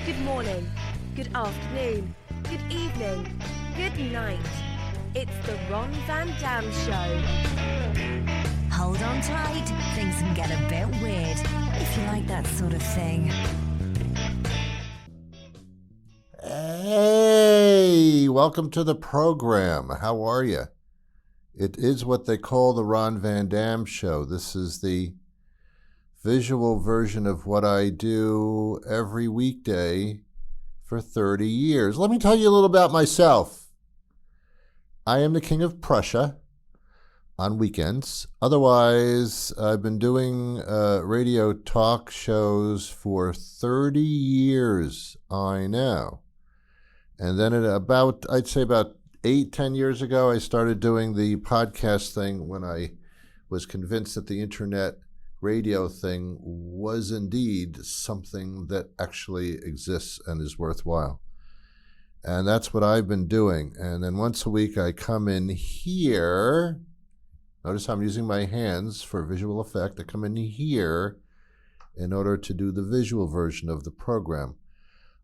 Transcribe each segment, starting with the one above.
Good morning, good afternoon, good evening, good night. It's the Ron Van Dam Show. Hold on tight, things can get a bit weird, if you like that sort of thing. Hey, welcome to the program. How are you? It is what they call the Ron Van Dam Show. This is the visual version of what I do every weekday for 30 years. Let me tell you a little about myself. I am the King of Prussia on weekends. Otherwise, I've been doing radio talk shows for 30 years. I know. And then I'd say about 8-10 years ago, I started doing the podcast thing when I was convinced that the internet radio thing was indeed something that actually exists and is worthwhile. And that's what I've been doing. And then once a week I come in here. Notice how I'm using my hands for visual effect. I come in here in order to do the visual version of the program.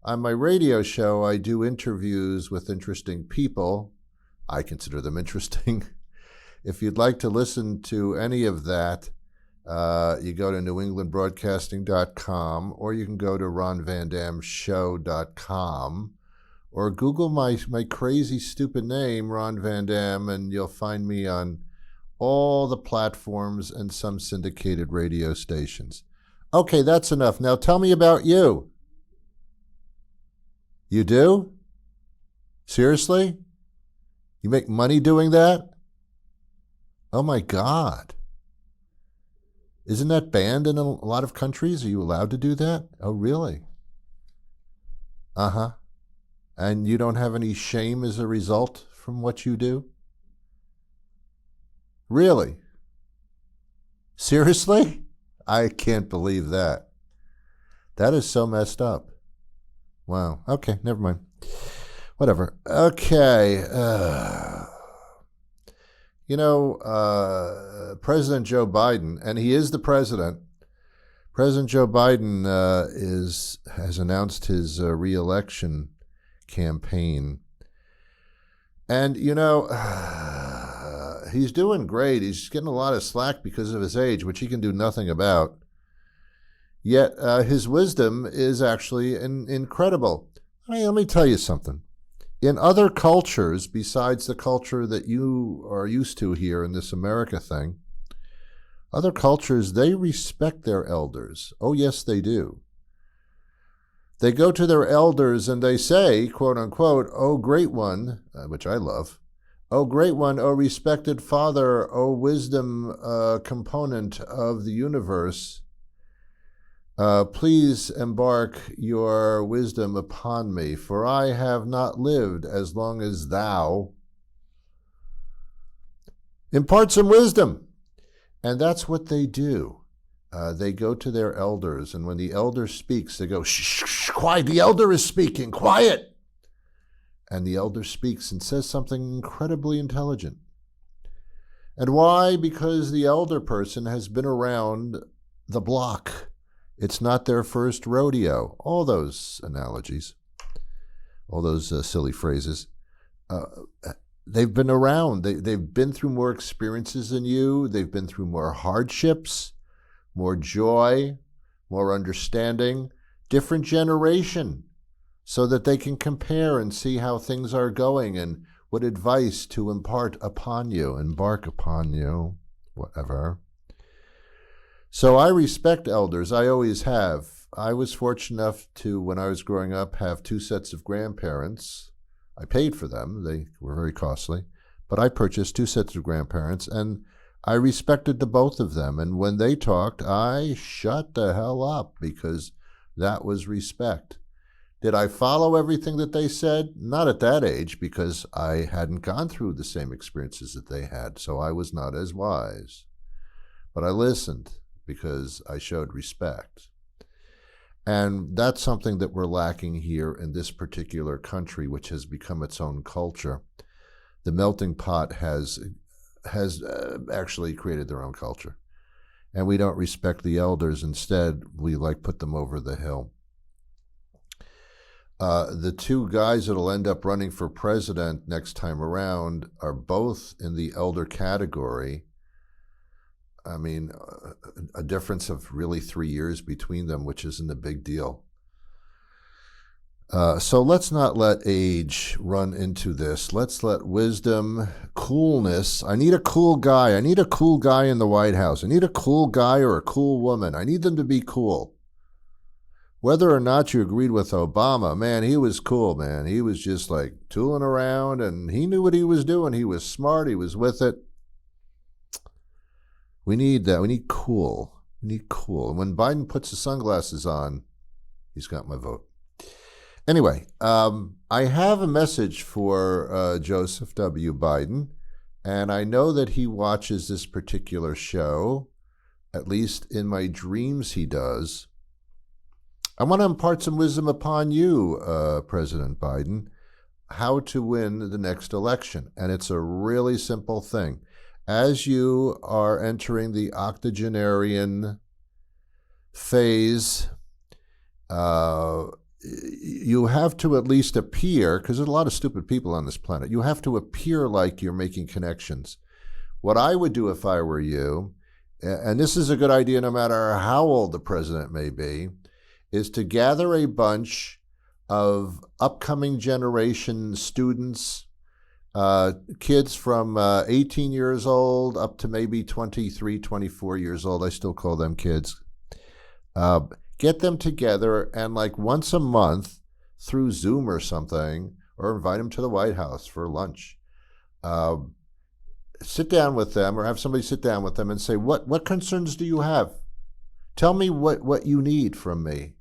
On my radio show, I do interviews with interesting people. I consider them interesting. If you'd like to listen to any of that, you go to newenglandbroadcasting.com, or you can go to ronvandamshow.com, or Google my crazy, stupid name, Ron Van Dam, and you'll find me on all the platforms and some syndicated radio stations. Okay, that's enough. Now tell me about you. You do? Seriously? You make money doing that? Oh my God. Isn't that banned in a lot of countries? Are you allowed to do that? Oh, really? Uh-huh. And you don't have any shame as a result from what you do? Really? Seriously? I can't believe that. That is so messed up. Wow. Okay, never mind. Whatever. Okay. President Joe Biden, and he is the president. President Joe Biden has announced his re-election campaign. And, he's doing great. He's getting a lot of slack because of his age, which he can do nothing about. Yet his wisdom is actually incredible. Let me tell you something. In other cultures, besides the culture that you are used to here in this America thing, other cultures, they respect their elders. Oh, yes, they do. They go to their elders and they say, quote unquote, "Oh, great one," which I love. "Oh, great one, oh, respected father, oh, wisdom component of the universe. Please embark your wisdom upon me, for I have not lived as long as thou. Impart some wisdom." And that's what they do. They go to their elders, and when the elder speaks, they go, "Shh, shh, quiet, the elder is speaking, quiet." And the elder speaks and says something incredibly intelligent. And why? Because the elder person has been around the block. It's not their first rodeo. All those analogies, all those silly phrases, they've been around. They've been through more experiences than you. They've been through more hardships, more joy, more understanding, different generation, so that they can compare and see how things are going and what advice to embark upon you, whatever. So I respect elders. I always have. I was fortunate enough to, when I was growing up, have 2 sets of grandparents. I paid for them. They were very costly. But I purchased 2 sets of grandparents, and I respected the both of them. And when they talked, I shut the hell up, because that was respect. Did I follow everything that they said? Not at that age, because I hadn't gone through the same experiences that they had, so I was not as wise. But I listened, because I showed respect. And that's something that we're lacking here in this particular country, which has become its own culture. The melting pot has actually created their own culture. And we don't respect the elders. Instead, we put them over the hill. The two guys that'll end up running for president next time around are both in the elder category. I mean, a difference of really 3 years between them, which isn't a big deal. So let's not let age run into this. Let's let wisdom, coolness. I need a cool guy. I need a cool guy in the White House. I need a cool guy or a cool woman. I need them to be cool. Whether or not you agreed with Obama, man, he was cool, man. He was just like tooling around and he knew what he was doing. He was smart. He was with it. We need that. We need cool. We need cool. And when Biden puts the sunglasses on, he's got my vote. Anyway, I have a message for Joseph W. Biden, and I know that he watches this particular show. At least in my dreams he does. I want to impart some wisdom upon you, President Biden, how to win the next election. And it's a really simple thing. As you are entering the octogenarian phase, you have to at least appear, because there's a lot of stupid people on this planet, you have to appear like you're making connections. What I would do if I were you, and this is a good idea no matter how old the president may be, is to gather a bunch of upcoming generation students, kids from 18 years old up to maybe 23, 24 years old. I still call them kids. Get them together and like once a month through Zoom or something, or invite them to the White House for lunch. Sit down with them or have somebody sit down with them and say, what concerns do you have? Tell me what you need from me.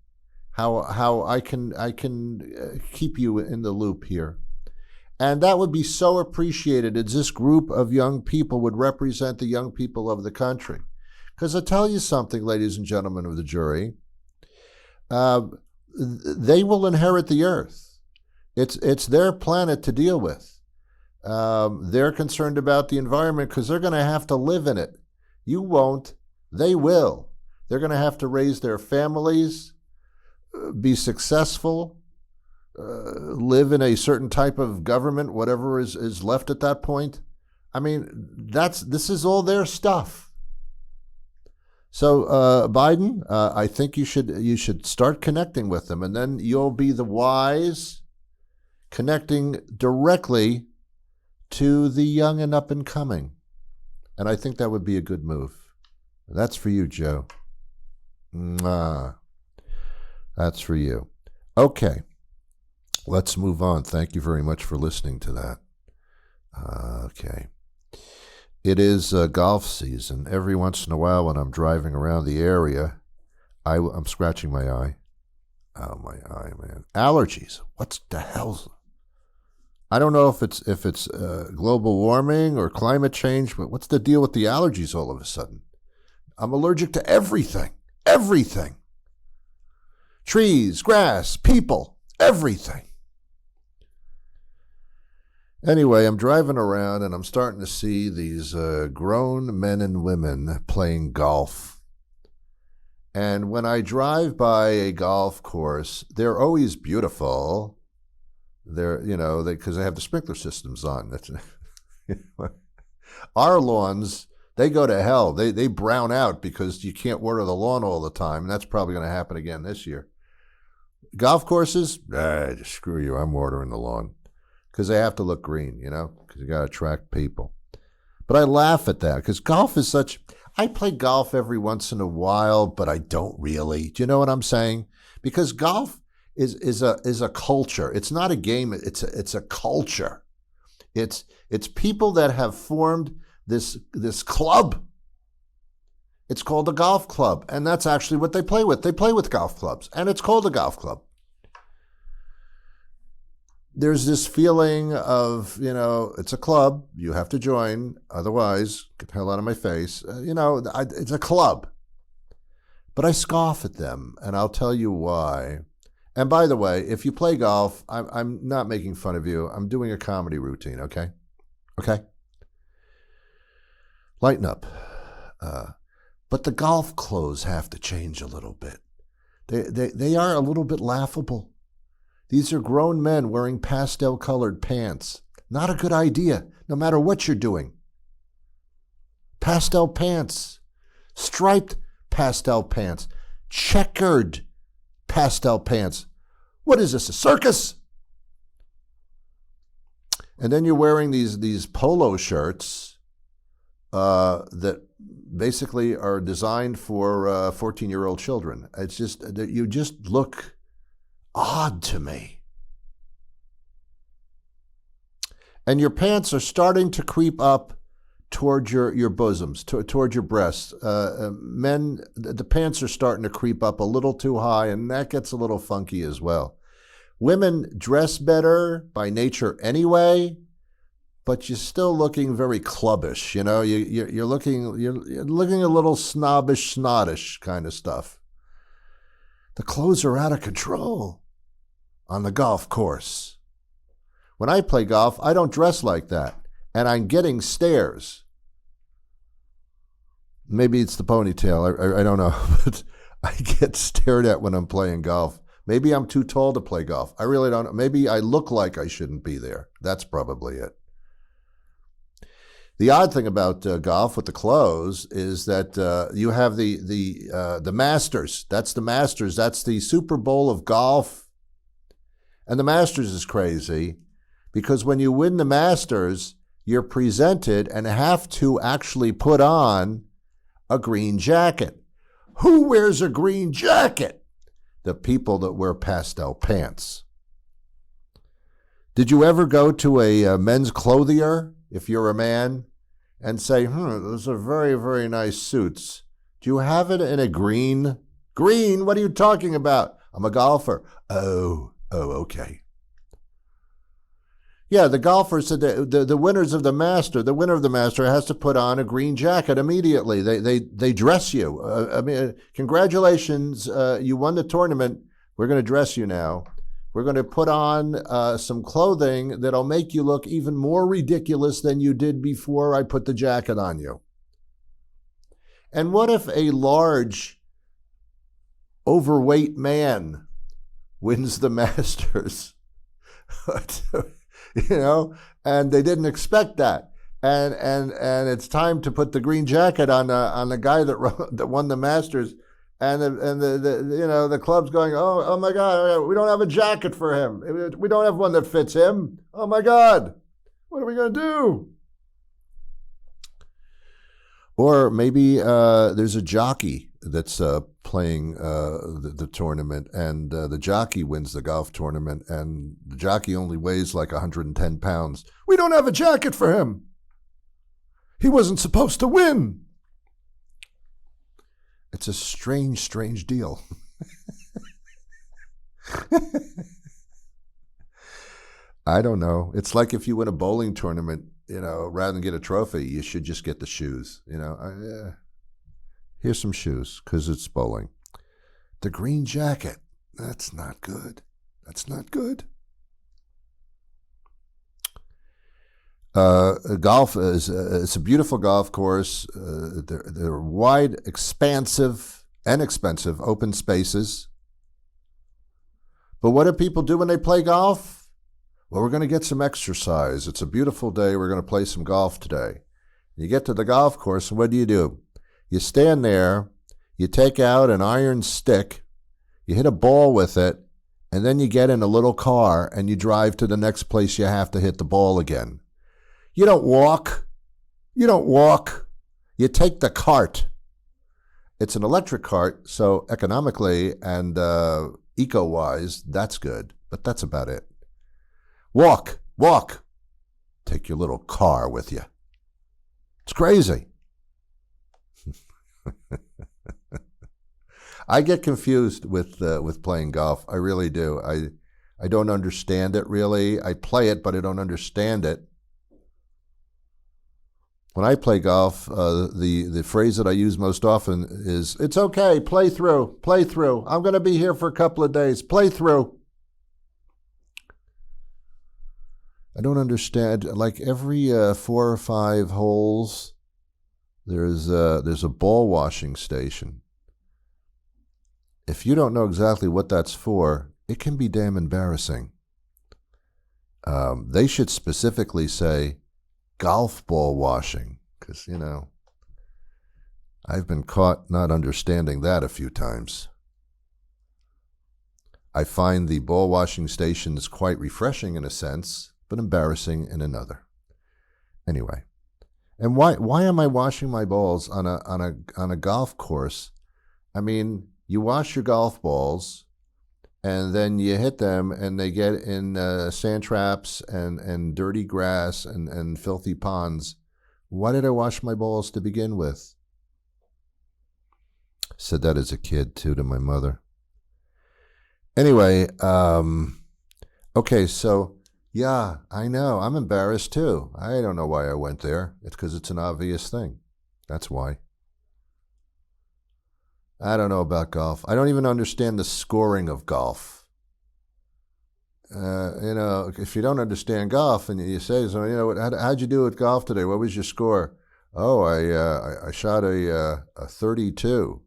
How I can keep you in the loop here. And that would be so appreciated as this group of young people would represent the young people of the country. Because I'll tell you something, ladies and gentlemen of the jury, they will inherit the earth. It's their planet to deal with. They're concerned about the environment because they're going to have to live in it. You won't. They will. They're going to have to raise their families, be successful, live in a certain type of government, whatever is left at that point. I mean, this is all their stuff. So Biden, I think you should start connecting with them, and then you'll be the wise, connecting directly to the young and up and coming. And I think that would be a good move. That's for you, Joe. Mwah. That's for you. Okay, let's move on. Thank you very much for listening to that. Okay. It is golf season. Every once in a while when I'm driving around the area, I'm scratching my eye. Oh, my eye, man. Allergies. What the hell? I don't know if it's global warming or climate change, but what's the deal with the allergies all of a sudden? I'm allergic to everything. Everything. Trees, grass, people, everything. Anyway, I'm driving around and I'm starting to see these grown men and women playing golf. And when I drive by a golf course, they're always beautiful. They're, because they have the sprinkler systems on. Our lawns, they go to hell. They brown out because you can't water the lawn all the time. And that's probably going to happen again this year. Golf courses, just screw you. I'm watering the lawn. Because they have to look green, because you got to attract people. But I laugh at that because golf is I play golf every once in a while, but I don't really. Do you know what I'm saying? Because golf is a culture. It's not a game. It's a culture. It's people that have formed this club. It's called a golf club, and that's actually what they play with. They play with golf clubs, and it's called a golf club. There's this feeling of, it's a club. You have to join. Otherwise, get the hell out of my face. It's a club. But I scoff at them, and I'll tell you why. And by the way, if you play golf, I'm not making fun of you. I'm doing a comedy routine, okay? Okay? Lighten up. But the golf clothes have to change a little bit. They are a little bit laughable. These are grown men wearing pastel-colored pants. Not a good idea, no matter what you're doing. Pastel pants, striped pastel pants, checkered pastel pants. What is this, a circus? And then you're wearing these polo shirts that basically are designed for 14-year-old children. It's just, you just look odd to me. And your pants are starting to creep up toward your bosoms, toward your breasts. Men, the pants are starting to creep up a little too high, and that gets a little funky as well. Women dress better by nature anyway, but you're still looking very clubbish. You know, you're looking a little snobbish, snottish kind of stuff. The clothes are out of control on the golf course. When I play golf, I don't dress like that, and I'm getting stares. Maybe it's the ponytail. I don't know, but I get stared at when I'm playing golf. Maybe I'm too tall to play golf. I really don't know. Maybe I look like I shouldn't be there. That's probably it. The odd thing about golf with the clothes is that you have the Masters. That's the Masters. That's the Super Bowl of golf. And the Masters is crazy because when you win the Masters, you're presented and have to actually put on a green jacket. Who wears a green jacket? The people that wear pastel pants. Did you ever go to a men's clothier, if you're a man, and say, those are very, very nice suits. Do you have it in a green? Green? What are you talking about? I'm a golfer. Oh, okay. Yeah, the golfers, the winners of the Master, the winner of the Master has to put on a green jacket immediately. They dress you. I mean, congratulations, you won the tournament. We're going to dress you now. We're going to put on some clothing that'll make you look even more ridiculous than you did before I put the jacket on you. And what if a large, overweight man wins the Masters? You know, and they didn't expect that, and it's time to put the green jacket on the guy that won the Masters, and the club's going, oh my God, we don't have a jacket for him, we don't have one that fits him. Oh my God, what are we gonna do? Or maybe there's a jockey that's playing the tournament, and the jockey wins the golf tournament, and the jockey only weighs like 110 pounds. We don't have a jacket for him. He wasn't supposed to win. It's a strange, strange deal. I don't know. It's like if you win a bowling tournament, rather than get a trophy, you should just get the shoes. Here's some shoes because it's bowling. The green jacket, that's not good. That's not good. Golf is it's a beautiful golf course. They're wide, expansive, and expensive open spaces. But what do people do when they play golf? Well, we're going to get some exercise. It's a beautiful day. We're going to play some golf today. You get to the golf course, and what do? You stand there, you take out an iron stick, you hit a ball with it, and then you get in a little car and you drive to the next place you have to hit the ball again. You don't walk. You take the cart. It's an electric cart, so economically and eco-wise, that's good, but that's about it. Walk. Take your little car with you. It's crazy. I get confused with playing golf. I really do. I don't understand it really. I play it, but I don't understand it. When I play golf, the phrase that I use most often is, "It's okay, play through. I'm going to be here for a couple of days. Play through." I don't understand. Like every 4 or 5 holes, there's a ball washing station. If you don't know exactly what that's for, it can be damn embarrassing. They should specifically say golf ball washing, because, I've been caught not understanding that a few times. I find the ball washing stations quite refreshing in a sense, but embarrassing in another. Anyway, and why am I washing my balls on a golf course? I mean, you wash your golf balls, and then you hit them, and they get in sand traps and dirty grass and filthy ponds. Why did I wash my balls to begin with? Said that as a kid, too, to my mother. Anyway, okay, so, yeah, I know. I'm embarrassed, too. I don't know why I went there. It's because it's an obvious thing. That's why. I don't know about golf. I don't even understand the scoring of golf. If you don't understand golf and you say, so, how'd you do at golf today? What was your score? Oh, I shot a 32.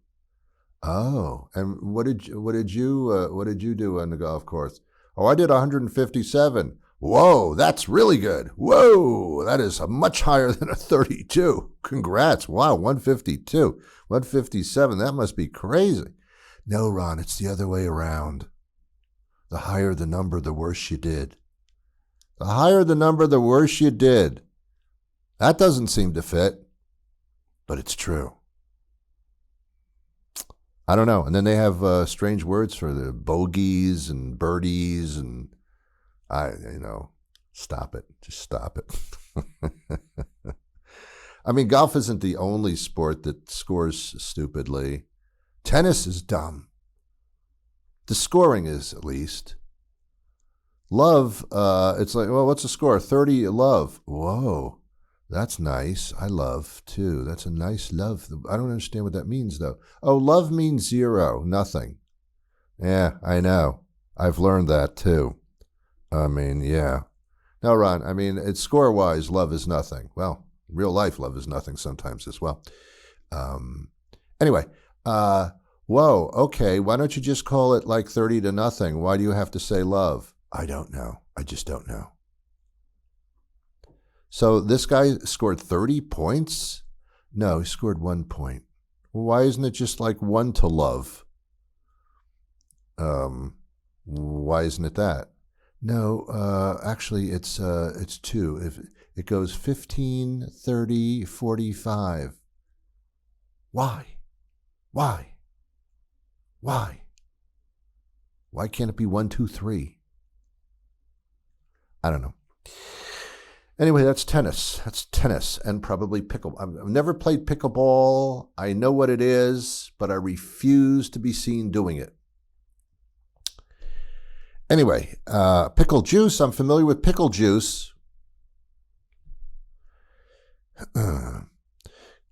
Oh, and what did you do on the golf course? Oh, I did 157. Whoa, that's really good. Whoa, that is much higher than a 32. Congrats. Wow, 152. 157, that must be crazy. No, Ron, it's the other way around. The higher the number, the worse you did. The higher the number, the worse you did. That doesn't seem to fit, but it's true. I don't know. And then they have strange words for the bogeys and birdies, and stop it. Just stop it. I mean, golf isn't the only sport that scores stupidly. Tennis is dumb. The scoring is, at least. Love, it's like, well, what's the score? 30 love. Whoa, that's nice. I love, too. That's a nice love. I don't understand what that means, though. Oh, love means 0, nothing. Yeah, I know. I've learned that, too. I mean, yeah. No, Ron, I mean, it's score-wise, love is nothing. Well, real life love is nothing sometimes as well. Anyway, whoa, okay, why don't you just call it like 30 to nothing? Why do you have to say love? I don't know. I just don't know. So this guy scored 30 points? No, he scored 1 point. Why isn't it just like 1 to love? Why isn't it that? No, actually it's 2. If it goes 15, 30, 45. Why? Why can't it be 1, 2, 3? I don't know. Anyway, that's tennis. That's tennis and probably pickle. I've never played pickleball. I know what it is, but I refuse to be seen doing it. Anyway, pickle juice. I'm familiar with pickle juice.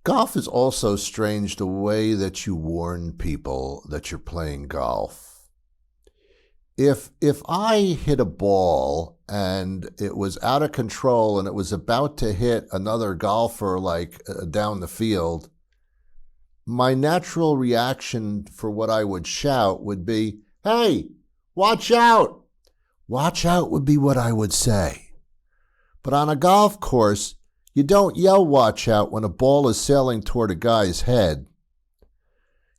Golf is also strange the way that you warn people that you're playing golf. If I hit a ball and it was out of control and it was about to hit another golfer down the field, my natural reaction for what I would shout would be, "Hey, watch out!" Watch out would be what I would say. But on a golf course, you don't yell watch out when a ball is sailing toward a guy's head.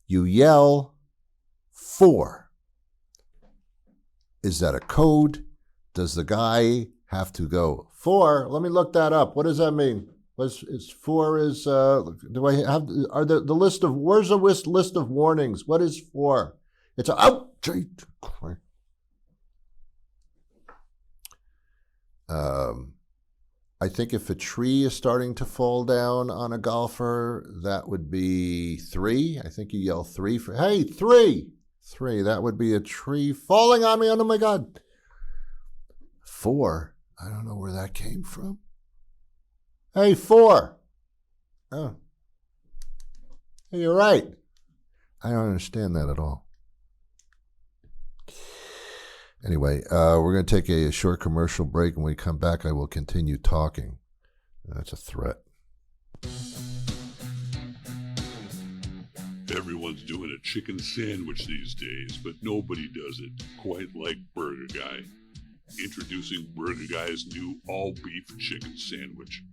You yell 4. Is that a code? Does the guy have to go 4? Let me look that up. What does that mean? Is 4 is, do I have, are the list of, where's the list of warnings? What is 4? It's a, I think if a tree is starting to fall down on a golfer, that would be 3. I think you yell 3 for, hey, 3. 3, that would be a tree falling on me. Oh my God. 4, I don't know where that came from. Hey, 4. Oh. Hey, you're right. I don't understand that at all. Anyway, we're going to take a short commercial break. When we come back, I will continue talking. That's a threat. Everyone's doing a chicken sandwich these days, but nobody does it quite like Burger Guy. Introducing Burger Guy's new all-beef chicken sandwich.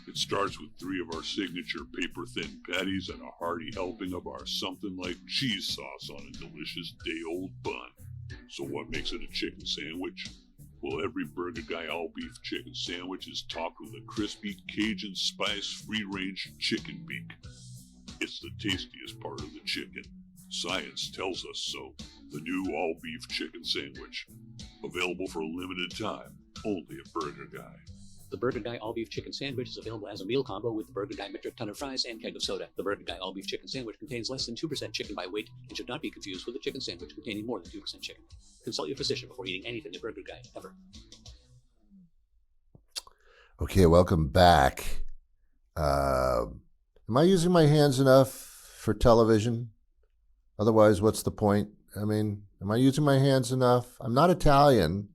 It starts with 3 of our signature paper-thin patties and a hearty helping of our something-like cheese sauce on a delicious day-old bun. So what makes it a chicken sandwich? Well, every Burger Guy all-beef chicken sandwich is topped with a crispy Cajun spice free-range chicken beak. It's the tastiest part of the chicken. Science tells us so. The new all-beef chicken sandwich. Available for a limited time, only at Burger Guy. The Burger Guy all-beef chicken sandwich is available as a meal combo with the Burger Guy metric ton of fries and keg of soda. The Burger Guy all-beef chicken sandwich contains less than 2% chicken by weight and should not be confused with a chicken sandwich containing more than 2% chicken. Consult your physician before eating anything at Burger Guy, ever. Okay, welcome back. Am I using my hands enough for television? Otherwise, what's the point? I mean, am I using my hands enough? I'm not Italian,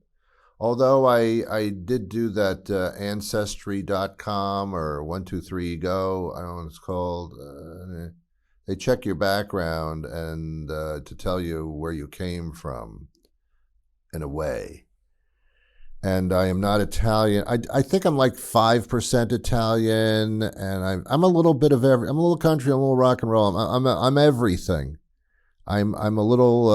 although I did do that Ancestry.com or 123Go, I don't know what it's called. They check your background and to tell you where you came from, in a way. And I am not Italian. I think I'm like 5% Italian, and I'm a little bit of every. I'm a little country. I'm a little rock and roll. I'm everything. I'm a little.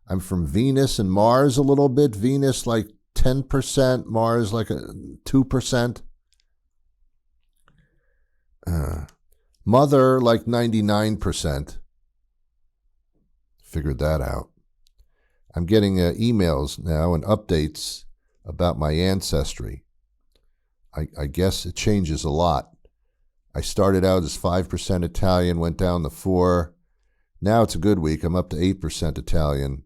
I'm from Venus and Mars a little bit. Venus like 10%, Mars like 2%. Mother like 99%. Figured that out. I'm getting emails now and updates about my ancestry. I guess it changes a lot. I started out as 5% Italian, went down to 4%. Now it's a good week. I'm up to 8% Italian.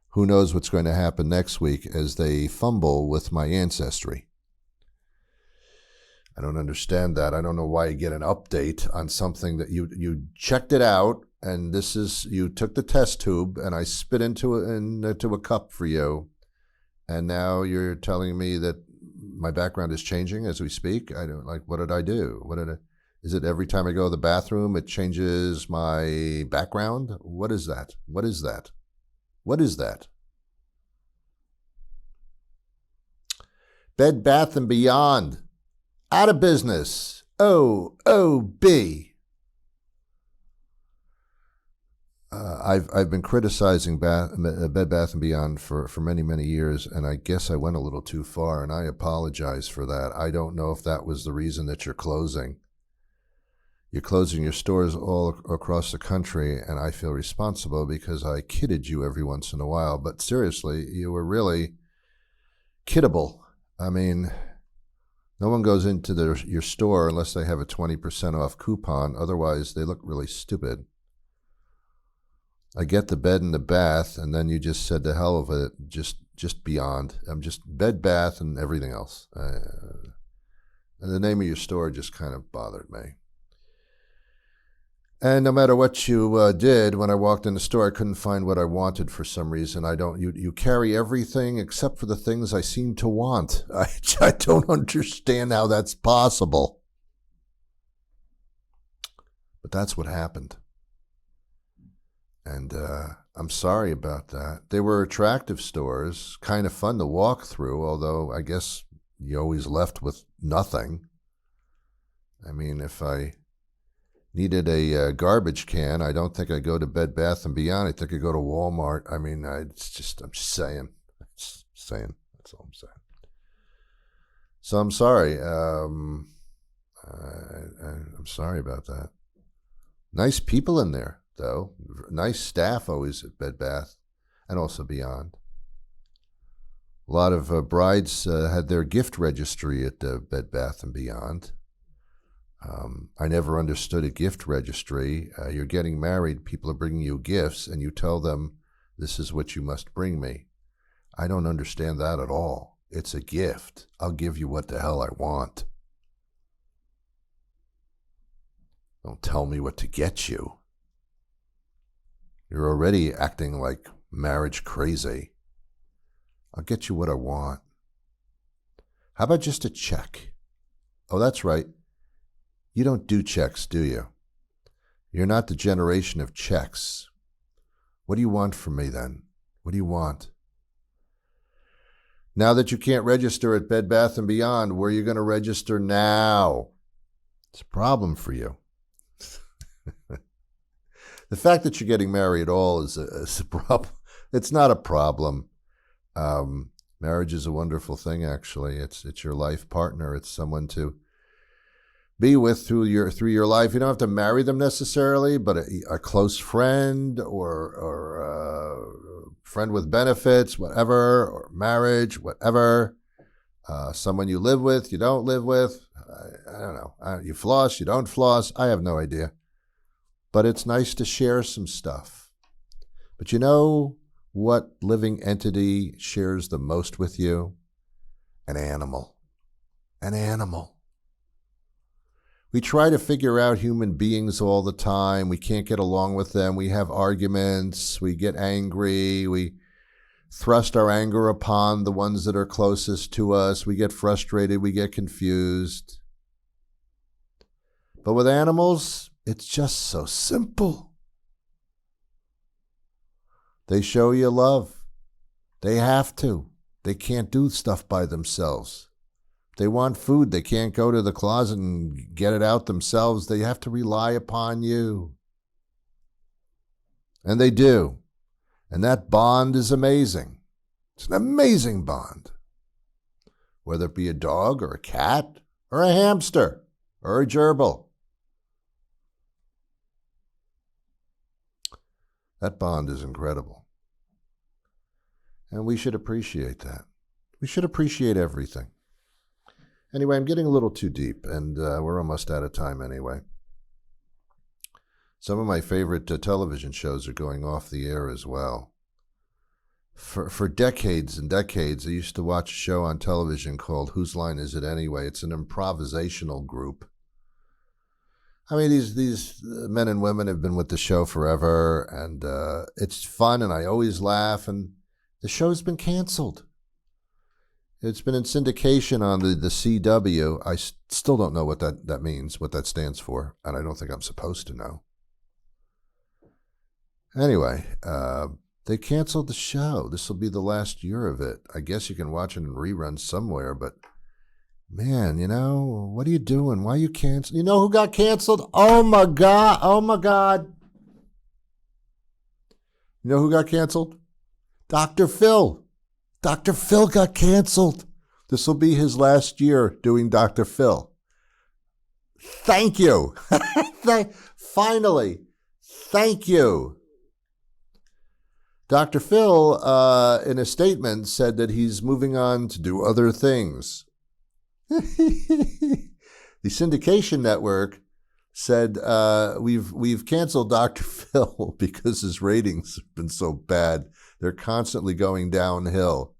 Who knows what's going to happen next week as they fumble with my ancestry. I don't understand that. I don't know why you get an update on something that you checked it out, and this is, you took the test tube and I spit into a cup for you, and now you're telling me that my background is changing as we speak. I don't, like, what did I do? Is it every time I go to the bathroom it changes my background? What is that? What is that? What is that? Bed Bath & Beyond. Out of business. OOB. I've been criticizing Bed Bath & Beyond for many, many years, and I guess I went a little too far, and I apologize for that. I don't know if that was the reason that you're closing. You're closing your stores all across the country, and I feel responsible because I kidded you every once in a while. But seriously, you were really kiddable. I mean, no one goes into your store unless they have a 20% off coupon. Otherwise, they look really stupid. I get the bed and the bath, and then you just said the hell of it, just beyond. I'm just bed, bath, and everything else. And the name of your store just kind of bothered me. And no matter what you did, when I walked in the store, I couldn't find what I wanted for some reason. You carry everything except for the things I seem to want. I don't understand how that's possible. But that's what happened. And I'm sorry about that. They were attractive stores, kind of fun to walk through, although I guess you always left with nothing. I mean, if I needed a garbage can, I don't think I'd go to Bed Bath & Beyond. I think I'd go to Walmart. I mean, I'm just saying. That's all I'm saying. So I'm sorry. I'm sorry about that. Nice people in there, though. Nice staff always at Bed Bath and also Beyond. A lot of brides had their gift registry at Bed Bath & Beyond. I never understood a gift registry. You're getting married, people are bringing you gifts, and you tell them, this is what you must bring me. I don't understand that at all. It's a gift. I'll give you what the hell I want. Don't tell me what to get you. You're already acting like marriage crazy. I'll get you what I want. How about just a check? Oh, that's right. You don't do checks, do you? You're not the generation of checks. What do you want from me then? What do you want? Now that you can't register at Bed Bath & Beyond, where are you going to register now? It's a problem for you. The fact that you're getting married at all is a problem. It's not a problem. Marriage is a wonderful thing, actually. It's your life partner. It's someone to be with through your life. You don't have to marry them necessarily, but a close friend or a friend with benefits, whatever, or marriage, whatever. Someone you live with, you don't live with. I don't know. You floss, you don't floss. I have no idea. But it's nice to share some stuff. But you know what living entity shares the most with you? An animal. An animal. We try to figure out human beings all the time. We can't get along with them. We have arguments. We get angry. We thrust our anger upon the ones that are closest to us. We get frustrated. We get confused. But with animals, it's just so simple. They show you love. They have to. They can't do stuff by themselves. They want food. They can't go to the closet and get it out themselves. They have to rely upon you. And they do. And that bond is amazing. It's an amazing bond. Whether it be a dog or a cat or a hamster or a gerbil. That bond is incredible. And we should appreciate that. We should appreciate everything. Anyway, I'm getting a little too deep, and we're almost out of time anyway. Some of my favorite television shows are going off the air as well. For decades and decades, I used to watch a show on television called Whose Line Is It Anyway? It's an improvisational group. I mean, these men and women have been with the show forever, and it's fun, and I always laugh, and the show's been canceled. It's been in syndication on the CW. I still don't know what that means, what that stands for, and I don't think I'm supposed to know. Anyway, they canceled the show. This will be the last year of it. I guess you can watch it in reruns somewhere, but man, you know, what are you doing? Why are you canceling? You know who got canceled? Oh my God. Oh my God. You know who got canceled? Dr. Phil. Dr. Phil got canceled. This will be his last year doing Dr. Phil. Thank you. Finally. Thank you. Dr. Phil, in a statement, said that he's moving on to do other things. The syndication network said, we've canceled Dr. Phil because his ratings have been so bad. They're constantly going downhill.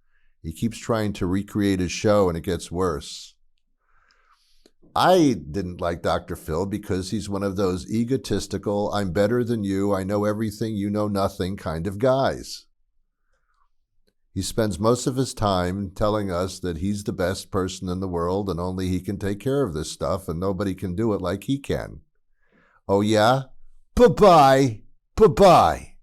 He keeps trying to recreate his show, and it gets worse. I didn't like Dr. Phil because he's one of those egotistical, I'm better than you, I know everything, you know nothing kind of guys. He spends most of his time telling us that he's the best person in the world and only he can take care of this stuff and nobody can do it like he can. Oh yeah? Bye-bye. Bye-bye.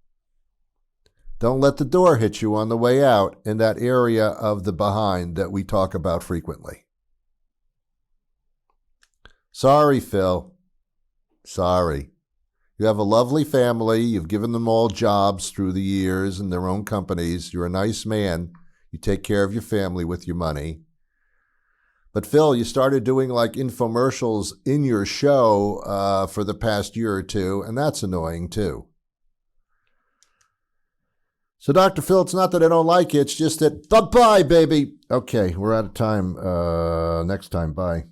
Don't let the door hit you on the way out in that area of the behind that we talk about frequently. Sorry, Phil. Sorry. You have a lovely family. You've given them all jobs through the years and their own companies. You're a nice man. You take care of your family with your money. But Phil, you started doing like infomercials in your show for the past year or two, and that's annoying too. So, Dr. Phil, it's not that I don't like you. It's just that, bye-bye, baby. Okay, we're out of time. Next time, bye.